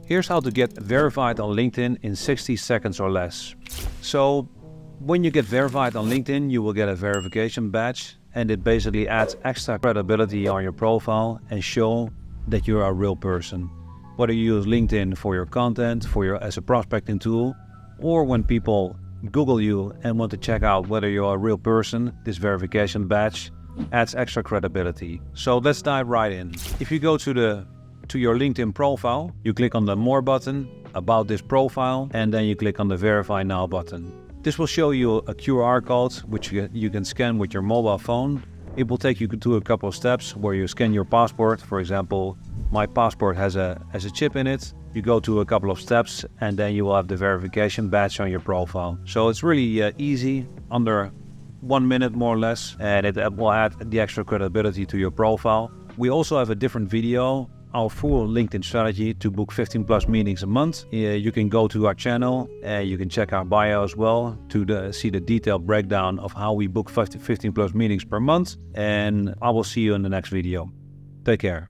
Here's how to get verified on LinkedIn in 60 seconds or less. So when you get verified on LinkedIn, you will get a verification badge, and it basically adds extra credibility on your profile and show that you're a real person. Whether you use LinkedIn for your content, as a prospecting tool, or when people Google you and want to check out whether you're a real person, this verification badge adds extra credibility. So let's dive right in. If you go to your LinkedIn profile, you click on the More button, About this profile, and then you click on the Verify Now button. This will show you a QR code which you can scan with your mobile phone. It will take you to a couple of steps where you scan your passport. For example, my passport has a chip in it. You go to a couple of steps and then you will have the verification badge on your profile. So it's really easy, under 1 minute more or less, and it will add the extra credibility to your profile. We also have a different video, our full LinkedIn strategy to book 15 plus meetings a month. You can go to our channel and you can check our bio as well to see the detailed breakdown of how we book 15 plus meetings per month. And I will see you in the next video. Take care.